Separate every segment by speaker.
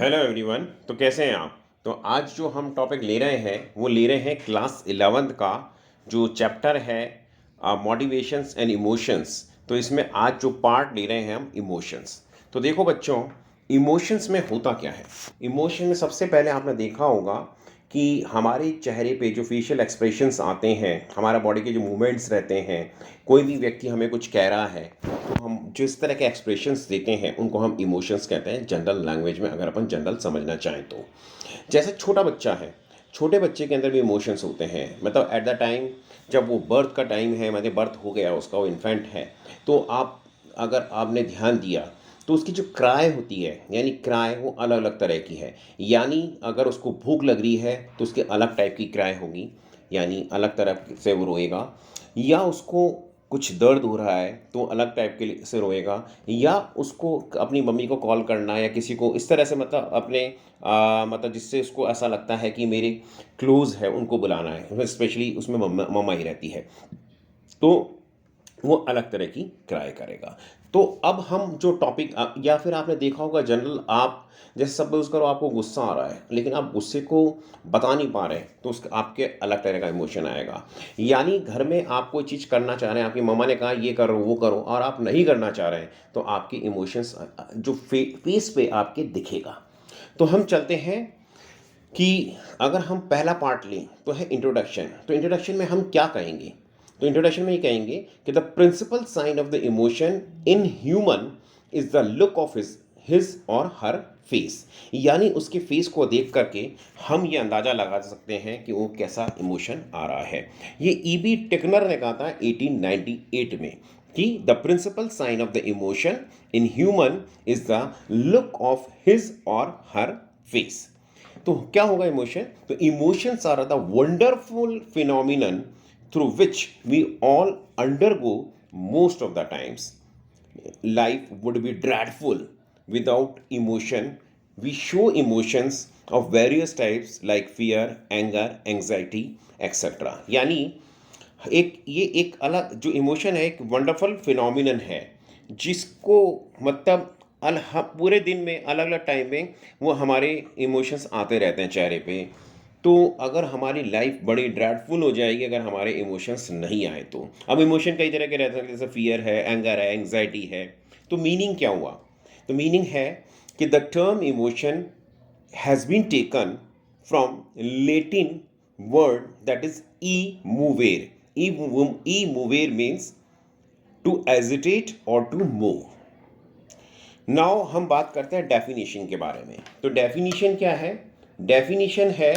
Speaker 1: Hello everyone. तो कैसे हैं आप? तो आज जो हम टॉपिक ले रहे हैं वो ले रहे हैं क्लास 11th का जो चैप्टर है मोटिवेशंस एंड इमोशंस। तो इसमें आज जो पार्ट ले रहे हैं हम इमोशंस। तो देखो बच्चों, इमोशंस में होता क्या है। इमोशन में सबसे पहले आपने देखा होगा कि हमारे चेहरे पे जो फेशियल एक्सप्रेशंस आते हैं, हमारा बॉडी के जो मूवमेंट्स रहते हैं, कोई भी व्यक्ति हमें कुछ कह रहा है तो हम जिस तरह के एक्सप्रेशंस देते हैं उनको हम इमोशंस कहते हैं जनरल लैंग्वेज में, अगर अपन जनरल समझना चाहें तो। जैसे छोटा बच्चा है, छोटे बच्चे के अंदर भी इमोशंस होते हैं। मतलब एट द टाइम जब वो बर्थ का टाइम है, मतलब बर्थ हो गया उसका, वो इन्फेंट है, तो आप अगर आपने ध्यान दिया तो उसकी जो क्राई होती है, यानी क्राई वो अलग अलग तरह की है। यानी अगर उसको भूख लग रही है तो उसकी अलग टाइप की क्राई होगी, यानी अलग तरह से वो रोएगा। या उसको कुछ दर्द हो रहा है तो अलग टाइप के से रोएगा। या उसको अपनी मम्मी को कॉल करना या किसी को इस तरह से, मतलब अपने मतलब जिससे उसको ऐसा लगता है कि मेरे क्लोज़ है उनको बुलाना है, स्पेशली उसमें मम्मा मम्मा ही रहती है, तो वो अलग तरह की क्राई करेगा। तो अब हम जो टॉपिक या फिर आपने देखा होगा जनरल, आप जैसे सपोज करो आपको गुस्सा आ रहा है लेकिन आप गुस्से को बता नहीं पा रहे, तो उसका आपके अलग तरह का इमोशन आएगा। यानी घर में आप कोई चीज़ करना चाह रहे हैं, आपकी मम्मा ने कहा ये करो वो करो और आप नहीं करना चाह रहे हैं, तो आपके इमोशंस जो फेस पे आपके दिखेगा। तो हम चलते हैं कि अगर हम पहला पार्ट लें तो है इंट्रोडक्शन। तो इंट्रोडक्शन में हम क्या कहेंगे? तो इंट्रोडक्शन में ये कहेंगे कि the principal sign of the emotion in human is the look of his or her face. यानी उसके फेस को देख करके हम ये अंदाज़ा लगा सकते हैं कि वो कैसा इमोशन आ रहा है। ये ईबी टिकनर ने कहा था 1898 में कि the principal sign of the emotion in human is the look of his or her face. तो क्या होगा इमोशन? तो emotions are the wonderful phenomenon through which we all undergo most of the times. Life would be dreadful without emotion. We show emotions of various types like fear, anger, anxiety, etc. यानी ये एक अलग जो emotion है, एक wonderful phenomenon है जिसको मतलब पूरे दिन में अलग अलग टाइम में वो हमारे इमोशंस आते रहते हैं चेहरे पे। तो अगर हमारी लाइफ बड़ी ड्रेडफुल हो जाएगी अगर हमारे इमोशंस नहीं आए तो। अब इमोशन कई तरह के रहते हैं, जैसे फियर है, एंगर है, एंग्जाइटी है। तो मीनिंग क्या हुआ? तो मीनिंग है कि the term emotion has been taken from Latin word that is emovere. Emovere means to agitate और टू मूव। नाउ हम बात करते हैं डेफिनेशन के बारे में। तो डेफिनेशन क्या है? डेफिनेशन है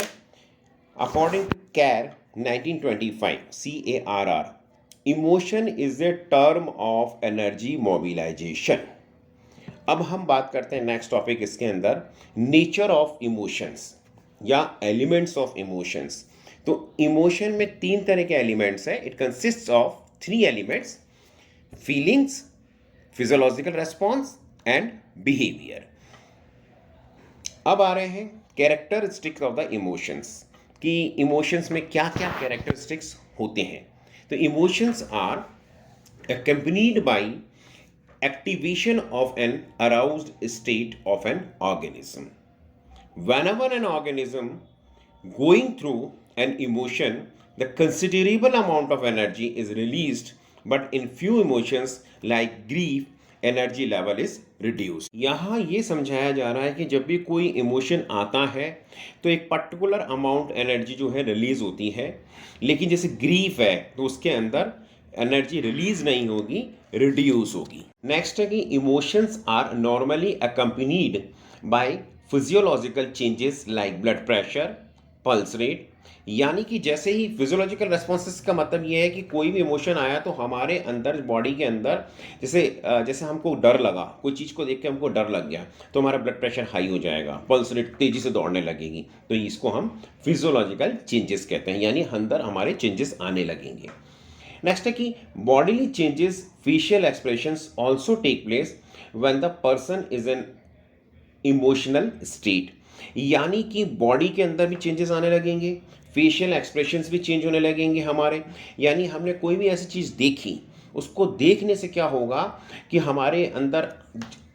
Speaker 1: according to Carr 1925 CARR, emotion is a term of energy mobilization. अब हम बात करते हैं नेक्स्ट टॉपिक इसके अंदर, नेचर ऑफ इमोशंस या एलिमेंट्स ऑफ इमोशंस। तो इमोशन में तीन तरह के एलिमेंट्स हैं। It consist of three elements: feelings, physiological response and behaviour. अब आ रहे हैं कैरेक्टरिस्टिक्स ऑफ द इमोशंस कि इमोशंस में क्या क्या कैरेक्टरिस्टिक्स होते हैं। तो emotions are accompanied by activation of an aroused state of an organism. Whenever an organism going through an emotion, the considerable amount of energy is released, but in few emotions like grief, energy level is reduce. यहाँ ये समझाया जा रहा है कि जब भी कोई इमोशन आता है तो एक पर्टिकुलर अमाउंट एनर्जी जो है रिलीज होती है, लेकिन जैसे ग्रीफ है तो उसके अंदर एनर्जी रिलीज नहीं होगी, रिड्यूस होगी। नेक्स्ट है कि emotions are normally accompanied by physiological changes like blood pressure, pulse rate. यानी कि जैसे ही फिजियोलॉजिकल रेस्पॉन्सेस का मतलब ये है कि कोई भी इमोशन आया तो हमारे अंदर, बॉडी के अंदर, जैसे हमको डर लगा, कोई चीज़ को देख के हमको डर लग गया तो हमारा ब्लड प्रेशर हाई हो जाएगा, पल्स रेट तेज़ी से दौड़ने लगेगी। तो इसको हम फिजियोलॉजिकल चेंजेस कहते हैं, यानी अंदर हमारे चेंजेस आने लगेंगे। नेक्स्ट है कि bodily changes, facial expressions also take place when the person is an emotional state. यानी कि बॉडी के अंदर भी चेंजेस आने लगेंगे, फेशियल एक्सप्रेशंस भी चेंज होने लगेंगे हमारे। यानी हमने कोई भी ऐसी चीज़ देखी, उसको देखने से क्या होगा कि हमारे अंदर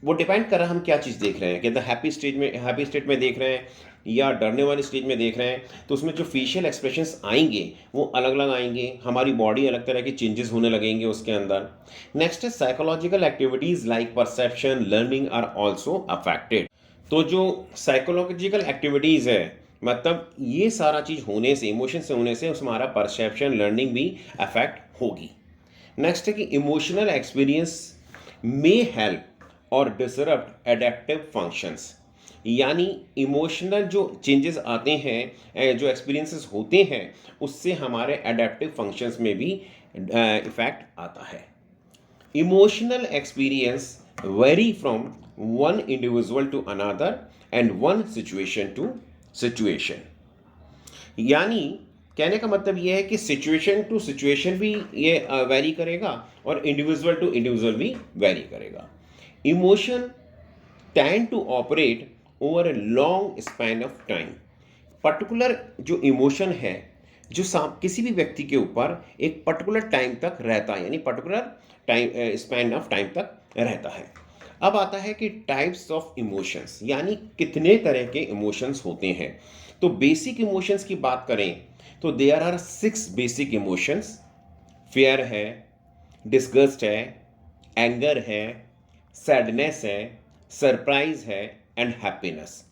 Speaker 1: वो डिपेंड कर रहा है हम क्या चीज़ देख रहे हैं, कि द हैप्पी स्टेट में देख रहे हैं या डरने वाली स्टेज में देख रहे हैं, तो उसमें जो फेशियल एक्सप्रेशंस आएंगे वो अलग अलग आएंगे, हमारी बॉडी अलग तरह के चेंजेस होने लगेंगे उसके अंदर। नेक्स्ट है psychological activities like perception learning are also affected. तो जो साइकोलॉजिकल एक्टिविटीज़ है, मतलब ये सारा चीज़ होने से, इमोशन से होने से उसमें हमारा परसेप्शन लर्निंग भी अफेक्ट होगी। नेक्स्ट है कि इमोशनल एक्सपीरियंस मे हेल्प और डिसरप्ट एडेप्टिव फंक्शंस, यानी इमोशनल जो चेंजेस आते हैं, जो एक्सपीरियंसेस होते हैं, उससे हमारे एडेप्टिव फंक्शंस में भी इफेक्ट आता है। Emotional experience vary from one individual to another and one situation to situation, यानी कहने का मतलब ये है कि सिचुएशन टू सिचुएशन भी ये वेरी करेगा और इंडिविजुअल टू इंडिविजुअल भी वेरी करेगा। Emotion tend to operate over a long span of time. Particular जो इमोशन है, जो किसी भी व्यक्ति के ऊपर एक पर्टिकुलर टाइम तक रहता है, यानी particular time span of time तक रहता है। अब आता है कि टाइप्स ऑफ इमोशंस, यानी कितने तरह के इमोशंस होते हैं। तो बेसिक इमोशंस की बात करें तो there are 6 basic emotions. Fear है, डिस्गस्ट है, एंगर है, सैडनेस है, सरप्राइज है एंड हैप्पीनेस।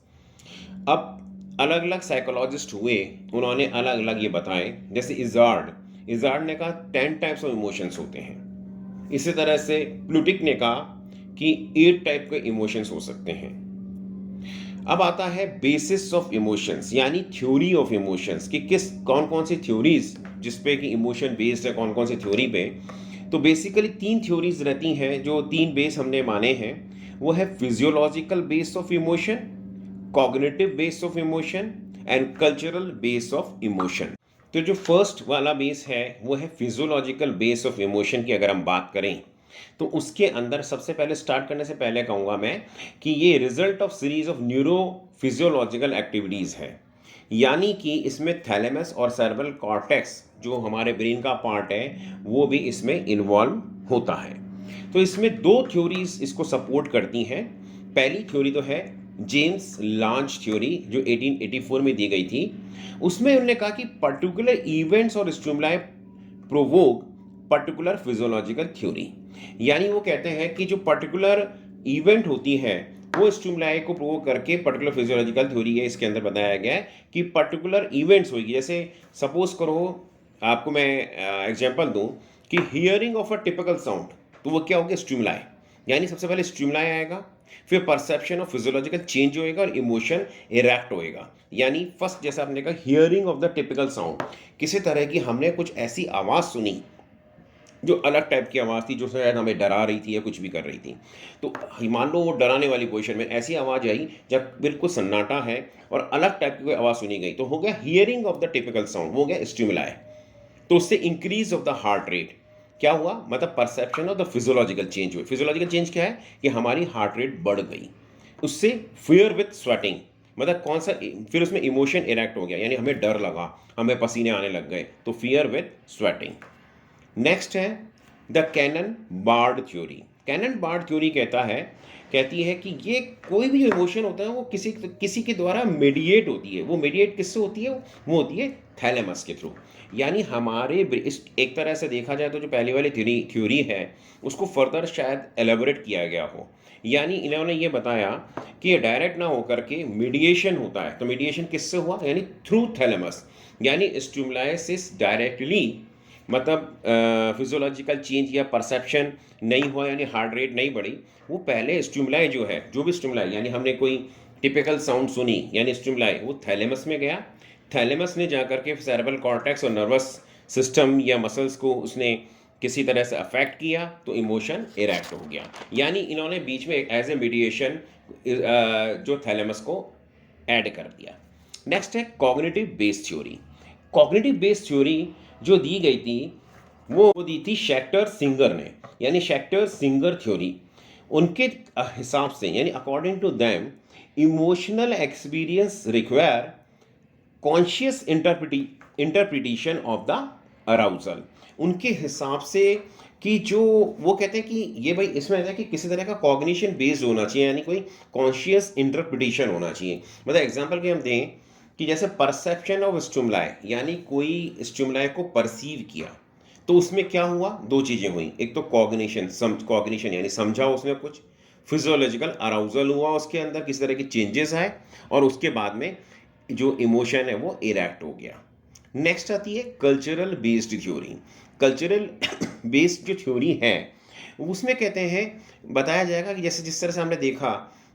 Speaker 1: अब अलग अलग साइकोलॉजिस्ट हुए, उन्होंने अलग अलग ये बताए। जैसे इजार्ड ने कहा 10 टाइप्स ऑफ इमोशंस होते हैं। इसी तरह से प्लूटिक ने कहा कि 8 टाइप के इमोशंस हो सकते हैं। अब आता है बेसिस ऑफ इमोशंस, यानी थ्योरी ऑफ इमोशंस, कि कौन कौन सी थ्योरीज जिसपे कि इमोशन बेस्ड है, कौन कौन सी थ्योरी पे। तो बेसिकली 3 थ्योरीज रहती हैं, जो 3 बेस हमने माने हैं। वो है physiological base of emotion, cognitive base of emotion and cultural base of emotion. तो जो फर्स्ट वाला बेस है वो है फिजियोलॉजिकल बेस ऑफ इमोशन की अगर हम बात करें, तो उसके अंदर सबसे पहले स्टार्ट करने से पहले कहूँगा मैं कि ये result of series of neuro physiological activities है, यानी कि इसमें थैलेमस और सेरेब्रल कॉर्टेक्स जो हमारे ब्रेन का पार्ट है वो भी इसमें इन्वॉल्व होता है। तो इसमें 2 थ्योरीज इसको सपोर्ट करती हैं। पहली थ्योरी तो है जेम्स लांच थ्योरी, जो 1884 में दी गई थी। उसमें उन्होंने कहा कि पर्टिकुलर इवेंट्स और stimuli provoke particular physiological theory, यानी वो कहते हैं कि जो पर्टिकुलर इवेंट होती है वो स्टिमुलाई को प्रोवोक करके पर्टिकुलर फिजियोलॉजिकल थ्योरी है। इसके अंदर बताया गया है कि पर्टिकुलर इवेंट्स होगी, जैसे सपोज करो आपको मैं एग्जांपल दूं कि hearing of a typical sound, तो वो क्या होगा, स्टिमुलाई, यानी सबसे पहले स्टिमुलाई आएगा, फिर परसेप्शन ऑफ फिजियोलॉजिकल चेंज होएगा और इमोशन इरेक्ट होएगा। यानी फर्स्ट जैसा आपने कहा hearing of the typical sound, किसी तरह की हमने कुछ ऐसी आवाज़ सुनी जो अलग टाइप की आवाज़ थी, जो शायद हमें डरा रही थी या कुछ भी कर रही थी। तो मान लो वो डराने वाली पोजीशन में ऐसी आवाज़ आई जब बिल्कुल सन्नाटा है और अलग टाइप की कोई आवाज़ सुनी गई, तो हो गया hearing of the typical sound, वो हो गया स्टिमुलाई। तो उससे increase of the heart rate क्या हुआ, मतलब perception of the physiological change हुई। फिजियोलॉजिकल चेंज क्या है कि हमारी हार्ट रेट बढ़ गई। उससे फियर विथ स्वेटिंग, मतलब कौन सा, फिर उसमें इमोशन इरेक्ट हो गया, यानी हमें डर लगा, हमें पसीने आने लग गए, तो फियर विथ स्वेटिंग। नेक्स्ट है the Cannon Bard theory. Cannon Bard theory कहती है कि ये कोई भी जो इमोशन होता है वो किसी के द्वारा मीडिएट होती है। वो मीडिएट किससे होती है, वो होती है थैलेमस के थ्रू। यानी हमारे इस एक तरह से देखा जाए तो जो पहली वाली थ्योरी है उसको फर्दर शायद एलेबोरेट किया गया हो, यानी इन्होंने ये बताया कि ये डायरेक्ट ना होकर के मीडिएशन होता है। तो मीडिएशन किससे हुआ, यानी थ्रू थैलेमस, यानी स्टिमुलाइसिस डायरेक्टली, मतलब फिजियोलॉजिकल चेंज या परसेप्शन नहीं हुआ, यानी हार्ट रेट नहीं बढ़ी। वो पहले स्टिमुलाई जो है, जो भी स्टिमुलाई, यानी हमने कोई टिपिकल साउंड सुनी, यानी स्टिमुलाई वो थैलेमस में गया। थैलेमस ने जाकर के सेरेब्रल कॉर्टेक्स और नर्वस सिस्टम या मसल्स को उसने किसी तरह से अफेक्ट किया, तो इमोशन इरेक्ट हो गया। यानी इन्होंने बीच में एक एज ए मीडिएशन जो थैलेमस को ऐड कर दिया। नेक्स्ट है cognitive based theory. Cognitive based theory जो दी गई थी वो दी थी शेक्टर सिंगर ने, यानी शेक्टर सिंगर थ्योरी। उनके हिसाब से, यानी according to them, emotional experience require conscious interpretation of the arousal. उनके हिसाब से कि जो वो कहते हैं कि ये भाई इसमें ऐसा है कि किसी तरह का कॉग्निशन बेस्ड होना चाहिए, यानी कोई कॉन्शियस इंटरप्रिटेशन होना चाहिए। मतलब एग्जांपल के हम दें कि जैसे परसेप्शन ऑफ स्टिमुलाई, यानी कोई स्टिमुलाई को परसीव किया, तो उसमें क्या हुआ, दो चीज़ें हुई। एक तो कॉग्निशन यानी समझा उसने कुछ, फिजियोलॉजिकल अराउजल हुआ उसके अंदर, किसी तरह के चेंजेस आए, और उसके बाद में जो इमोशन है वो इरेक्ट हो गया। नेक्स्ट आती है cultural based theory. Cultural based जो थ्योरी है उसमें कहते हैं, बताया जाएगा कि जैसे जिस तरह से हमने देखा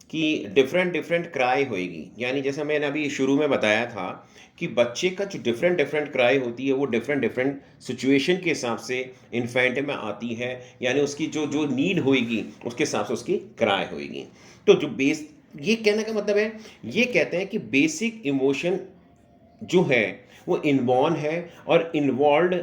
Speaker 1: कि डिफरेंट डिफरेंट क्राई होएगी, यानी जैसे मैंने अभी शुरू में बताया था कि बच्चे का जो डिफरेंट डिफरेंट क्राई होती है वो डिफरेंट डिफरेंट सिचुएशन के हिसाब से इन्फेंट में आती है, यानी उसकी जो जो नीड होएगी उसके हिसाब से उसकी क्राई होएगी। तो जो बेस, ये कहने का मतलब है, ये कहते हैं कि बेसिक इमोशन जो है वो इनबॉर्न है और involve,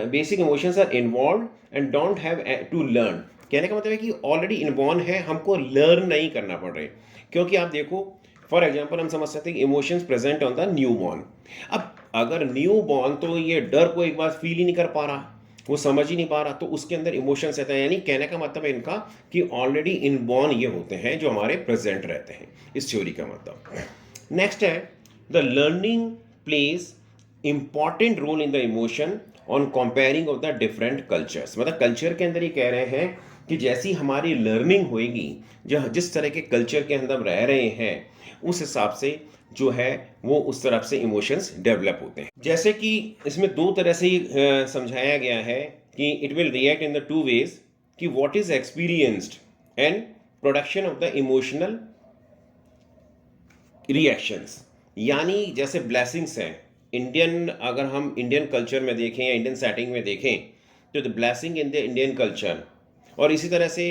Speaker 1: basic emotions are involve and don't have to learn. कहने का मतलब है कि ऑलरेडी इनबॉर्न है, हमको लर्न नहीं करना पड़ रहा है। क्योंकि आप देखो, फॉर एग्जांपल हम समझ सकते हैं कि emotions present on the new born. अब अगर न्यू बॉर्न तो ये डर को एक बार फील ही नहीं कर पा रहा, वो समझ ही नहीं पा रहा, तो उसके अंदर इमोशंस रहते हैं। यानी कहने का मतलब है इनका कि ऑलरेडी इनबॉर्न ये होते हैं जो हमारे प्रेजेंट रहते हैं, इस थ्योरी का मतलब। नेक्स्ट है the learning plays important role in the emotion on comparing of the different cultures. मतलब कल्चर के अंदर ये कह रहे हैं कि जैसी हमारी लर्निंग होएगी, जो जिस तरह के कल्चर के अंदर हम रह रहे हैं उस हिसाब से जो है वो उस तरफ से इमोशंस डेवलप होते हैं। जैसे कि इसमें दो तरह से ही समझाया गया है कि it will react in the two ways, कि what is experienced and production of the emotional reactions. यानी जैसे ब्लेसिंग्स हैं, इंडियन, अगर हम इंडियन कल्चर में देखें या इंडियन सेटिंग में देखें तो the blessing in the Indian culture, और इसी तरह से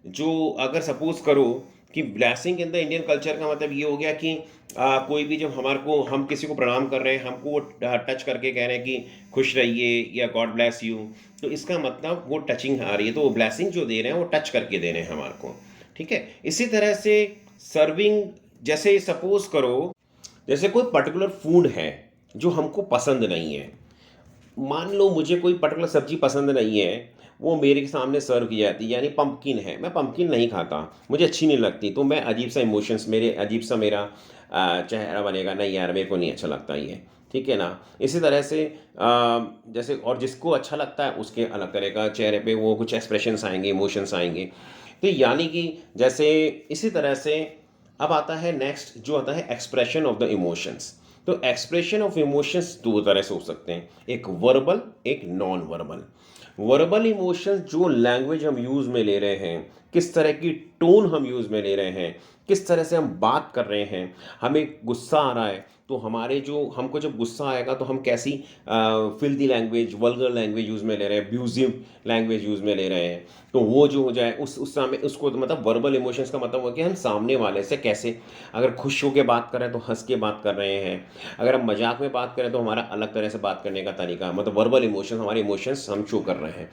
Speaker 1: जो अगर सपोज करो कि blessing in the Indian culture का मतलब ये हो गया कि कोई भी जब हमारे को, हम किसी को प्रणाम कर रहे हैं, हमको वो टच करके कह रहे हैं कि खुश रहिए या गॉड ब्लेस यू, तो इसका मतलब वो टचिंग आ रही है, तो वो ब्लेसिंग जो दे रहे हैं वो टच करके दे रहे हैं हमारे को। ठीक है, इसी तरह से सर्विंग, जैसे सपोज करो जैसे कोई पर्टिकुलर फूड है जो हमको पसंद नहीं है, मान लो मुझे कोई पर्टिकुलर सब्जी पसंद नहीं है, वो मेरे के सामने सर्व की जाती है, यानी पंपकिन है, मैं पंपकिन नहीं खाता, मुझे अच्छी नहीं लगती, तो मैं अजीब सा इमोशंस, मेरे अजीब सा मेरा चेहरा बनेगा, नहीं यार मेरे को नहीं अच्छा लगता ये। ठीक है ना। इसी तरह से जैसे, और जिसको अच्छा लगता है उसके अलग तरह का चेहरे पे वो कुछ एक्सप्रेशंस आएंगे, इमोशंस आएंगे। तो यानी कि जैसे इसी तरह से अब आता है नेक्स्ट जो आता है एक्सप्रेशन ऑफ द इमोशंस। तो एक्सप्रेशन ऑफ इमोशंस दो तरह से हो सकते हैं, एक वर्बल, एक नॉन वर्बल। वर्बल इमोशंस जो लैंग्वेज हम यूज़ में ले रहे हैं, किस तरह की टोन हम यूज़ में ले रहे हैं, किस तरह से हम बात कर रहे हैं, हमें गुस्सा आ रहा है तो हमारे जो, हमको जब गुस्सा आएगा तो हम कैसी filthy language, vulgar language use में ले रहे हैं, अब्यूजिव लैंग्वेज यूज़ में ले रहे हैं, तो वो जो हो जाए उस समय उसको, तो मतलब वर्बल इमोशंस का मतलब हो कि हम सामने वाले से कैसे, अगर खुश होकर बात कर रहे हैं तो हंस के बात कर रहे हैं, अगर हम मजाक में बात करें तो हमारा अलग तरह से बात करने का तरीका, मतलब वर्बल इमोशंस, हमारे इमोशंस हम शो कर रहे हैं।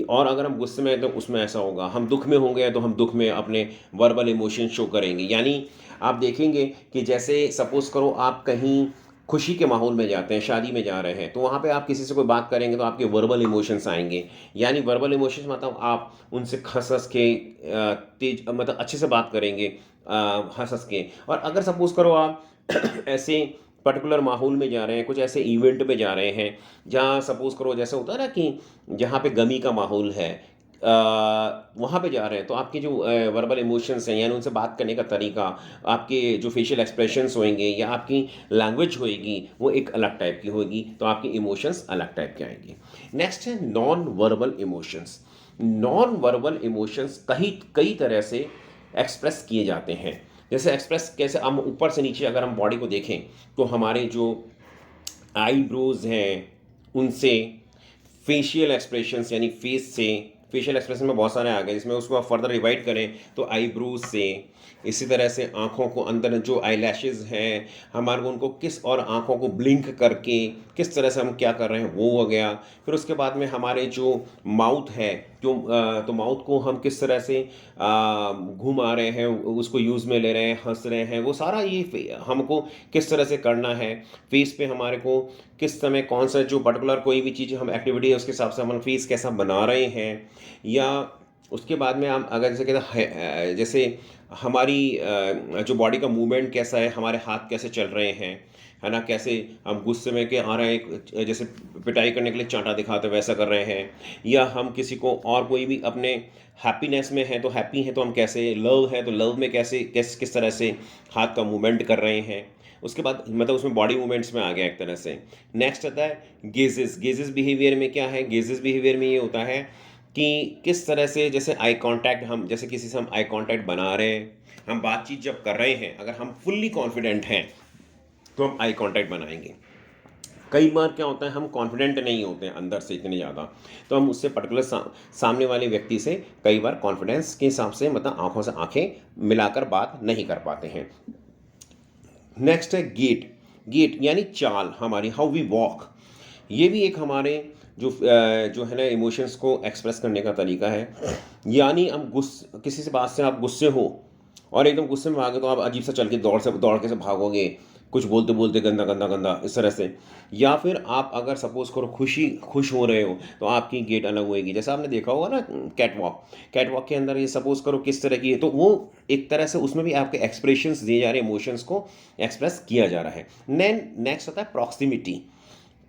Speaker 1: और अगर हम गुस्से में हैं तो उसमें ऐसा होगा, हम दुख में होंगे तो हम दुख में अपने वर्बल इमोशन शो करेंगे। यानी आप देखेंगे कि जैसे सपोज करो आप कहीं खुशी के माहौल में जाते हैं, शादी में जा रहे हैं, तो वहाँ पे आप किसी से कोई बात करेंगे तो आपके वर्बल इमोशंस आएंगे। यानी वर्बल इमोशंस मतलब आप उनसे हंस हंस के तेज, मतलब अच्छे से बात करेंगे, हंस हंस के। और अगर सपोज करो आप ऐसे पर्टिकुलर माहौल में जा रहे हैं, कुछ ऐसे इवेंट में जा रहे हैं जहाँ सपोज करो जैसे होता है ना कि जहाँ पे गमी का माहौल है, वहाँ पे जा रहे हैं, तो आपके जो वर्बल इमोशंस हैं, यानी उनसे बात करने का तरीका, आपके जो फेशियल एक्सप्रेशंस होंगे या आपकी लैंग्वेज होएगी वो एक अलग टाइप की होगी, तो आपके इमोशंस अलग टाइप के आएंगे। नेक्स्ट है non verbal emotions. Non verbal emotions कई कई तरह से एक्सप्रेस किए जाते हैं। जैसे एक्सप्रेस कैसे, हम ऊपर से नीचे अगर हम बॉडी को देखें तो हमारे जो आईब्रोज हैं उनसे, फेशियल एक्सप्रेशंस यानी फेस से, फेशियल एक्सप्रेशन में बहुत सारे आ गए, जिसमें उसको आप फर्दर डिवाइड करें तो आईब्रोज से, इसी तरह से आँखों को अंदर जो आई लैशेज़ हैं हमारे को उनको किस, और आँखों को ब्लिंक करके किस तरह से हम क्या कर रहे हैं वो हो गया। फिर उसके बाद में हमारे जो माउथ है, तो माउथ को हम किस तरह से घुमा रहे हैं, उसको यूज़ में ले रहे हैं, हंस रहे हैं, वो सारा ये हमको किस तरह से करना है। फेस पे हमारे को किस समय कौन सा जो पर्टिकुलर कोई भी चीज़ हम एक्टिविटी है उसके हिसाब से हम फेस कैसा बना रहे हैं, या उसके बाद में हम अगर जैसे कहते हैं जैसे हमारी जो बॉडी का मूवमेंट कैसा है, हमारे हाथ कैसे चल रहे हैं, है ना, कैसे हम गुस्से में के आ रहे हैं, जैसे पिटाई करने के लिए चांटा दिखाते वैसा कर रहे हैं, या हम किसी को और कोई भी अपने हैप्पीनेस में है तो हैप्पी हैं तो हम कैसे, लव है तो लव में कैसे किस तरह से हाथ का मूवमेंट कर रहे हैं। उसके बाद मतलब उसमें बॉडी मूवमेंट्स में आ गया एक तरह से। नेक्स्ट आता है गेजेस। गेजेस बिहेवियर में क्या है, गेजेस बिहेवियर में ये होता है कि किस तरह से, जैसे आई कांटेक्ट, हम जैसे किसी से हम आई कांटेक्ट बना रहे हैं, हम बातचीत जब कर रहे हैं, अगर हम फुल्ली कॉन्फिडेंट हैं तो हम आई कांटेक्ट बनाएंगे। कई बार क्या होता है हम कॉन्फिडेंट नहीं होते हैं अंदर से इतने ज़्यादा, तो हम उससे पर्टिकुलर सामने वाले व्यक्ति से कई बार कॉन्फिडेंस के हिसाब से मतलब आंखों से आंखें मिलाकर बात नहीं कर पाते हैं। नेक्स्ट है गेट। गेट यानी चाल हमारी, हाउ वी वॉक। ये भी एक हमारे जो है ना इमोशंस को एक्सप्रेस करने का तरीका है। यानी हम किसी से बात से आप गुस्से हो और एकदम गुस्से में भागे तो आप अजीब सा चल के दौड़ के से भागोगे, कुछ बोलते बोलते गंदा गंदा गंदा इस तरह से। या फिर आप अगर सपोज करो खुश हो रहे हो तो आपकी गेट अलग होएगी। जैसा आपने देखा होगा ना कैट वॉक के अंदर ये सपोज करो किस तरह की है, तो वो एक तरह से उसमें भी आपके एक्सप्रेशंस दिए जा रहे हैं, इमोशंस को एक्सप्रेस किया जा रहा है। नेक्स्ट होता है प्रॉक्सिमिटी।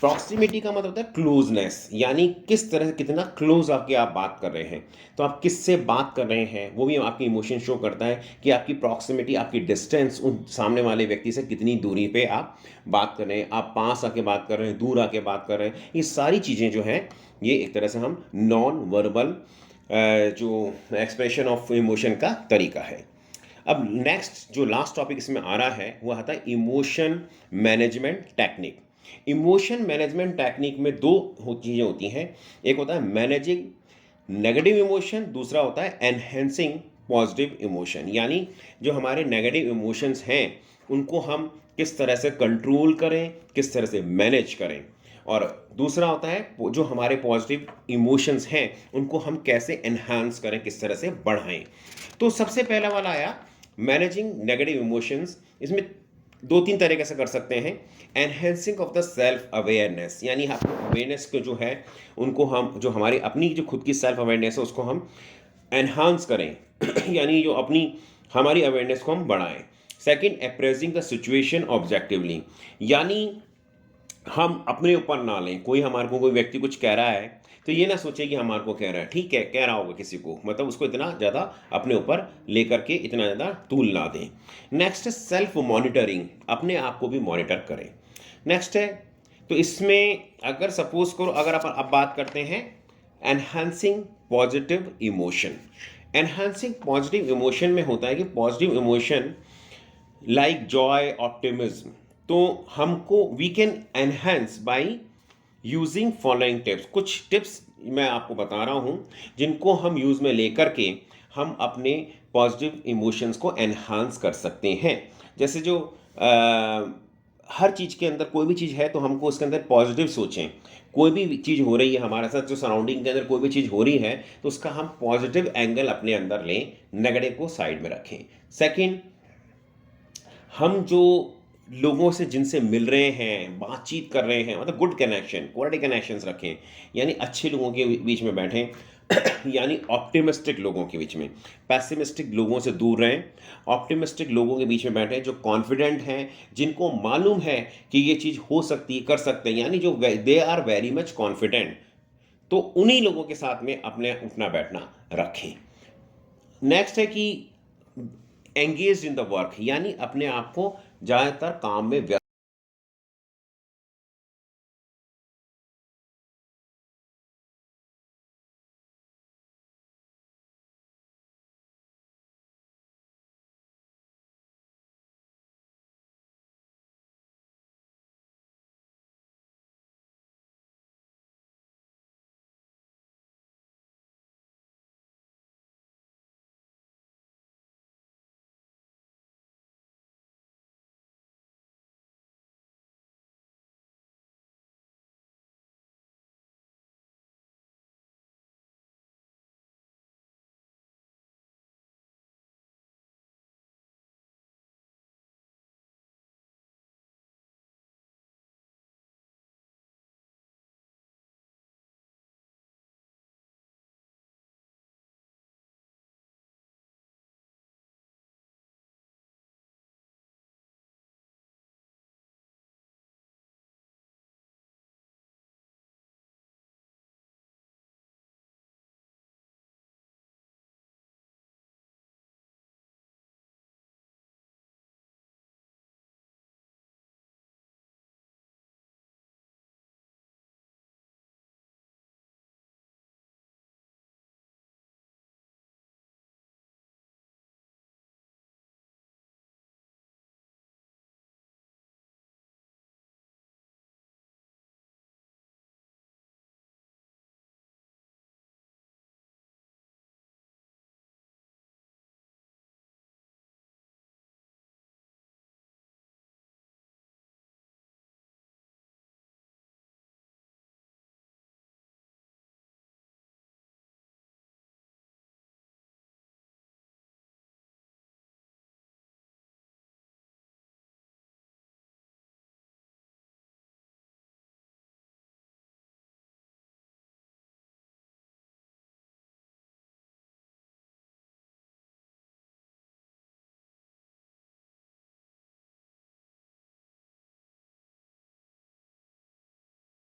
Speaker 1: प्रॉक्सिमिटी का मतलब होता है क्लोजनेस, यानी किस तरह से कितना क्लोज आके आप बात कर रहे हैं, तो आप किससे बात कर रहे हैं वो भी आपकी इमोशन शो करता है कि आपकी प्रॉक्सिमिटी, आपकी डिस्टेंस उन सामने वाले व्यक्ति से कितनी दूरी पे आप बात कर रहे हैं, आप पास आके बात कर रहे हैं, दूर आके बात कर रहे हैं। ये सारी चीज़ें जो हैं ये एक तरह से हम नॉन वर्बल जो एक्सप्रेशन ऑफ इमोशन का तरीका है। अब नेक्स्ट जो लास्ट टॉपिक इसमें आ रहा है वो आता है emotion management technique. Emotion management technique में दो चीज़ें होती हैं, एक होता है मैनेजिंग नेगेटिव इमोशन, दूसरा होता है एनहेंसिंग पॉजिटिव इमोशन। यानी जो हमारे नेगेटिव इमोशंस हैं उनको हम किस तरह से कंट्रोल करें, किस तरह से मैनेज करें, और दूसरा होता है जो हमारे पॉजिटिव इमोशंस हैं उनको हम कैसे एनहांस करें, किस तरह से बढ़ाएं। तो सबसे पहला वाला आया मैनेजिंग नेगेटिव इमोशंस। इसमें दो तीन तरीके से कर सकते हैं। Enhancing of the self awareness, यानी आपको अवेयरनेस को जो है उनको हम, जो हमारी अपनी जो खुद की सेल्फ अवेयरनेस है उसको हम एनहांस करें यानी जो अपनी हमारी अवेयरनेस को हम बढ़ाएं। Second, appraising the situation objectively, यानी हम अपने ऊपर ना लें, कोई हमारे को कोई व्यक्ति कुछ कह रहा है तो ये ना सोचे कि हमारे को कह रहा है, ठीक है कह रहा होगा किसी को, मतलब उसको इतना ज़्यादा अपने ऊपर लेकर के इतना ज़्यादा तूल ना दें। नेक्स्ट है सेल्फ मॉनिटरिंग, अपने आप को भी मॉनिटर करें। नेक्स्ट है, तो इसमें अगर सपोज करो अगर आप बात करते हैं enhancing positive emotion. Enhancing positive emotion में होता है कि positive emotion like joy, optimism, तो हमको we can enhance by using following tips. कुछ टिप्स मैं आपको बता रहा हूँ जिनको हम यूज़ में लेकर के हम अपने पॉजिटिव इमोशंस को एनहांस कर सकते हैं। जैसे जो हर चीज़ के अंदर कोई भी चीज़ है तो हमको उसके अंदर पॉजिटिव सोचें। कोई भी चीज़ हो रही है हमारे साथ, जो सराउंडिंग के अंदर कोई भी चीज़ हो रही है तो उसका हम पॉजिटिव एंगल अपने अंदर लें, नेगेटिव को साइड में रखें। सेकंड, हम जो लोगों से जिनसे मिल रहे हैं, बातचीत कर रहे हैं, मतलब गुड कनेक्शन, क्वालिटी कनेक्शंस रखें, यानी अच्छे लोगों के बीच में बैठें यानी ऑप्टिमिस्टिक लोगों के बीच में। पैसिमिस्टिक लोगों से दूर रहें, ऑप्टिमिस्टिक लोगों के बीच में बैठें जो कॉन्फिडेंट हैं, जिनको मालूम है कि ये चीज़ हो सकती है, कर सकते हैं, यानी जो they are very much confident, तो उन्हीं लोगों के साथ में अपने उठना बैठना रखें। नेक्स्ट है कि एंगेज इन द वर्क, यानी अपने आप को ज़्यादातर काम में व्यस्त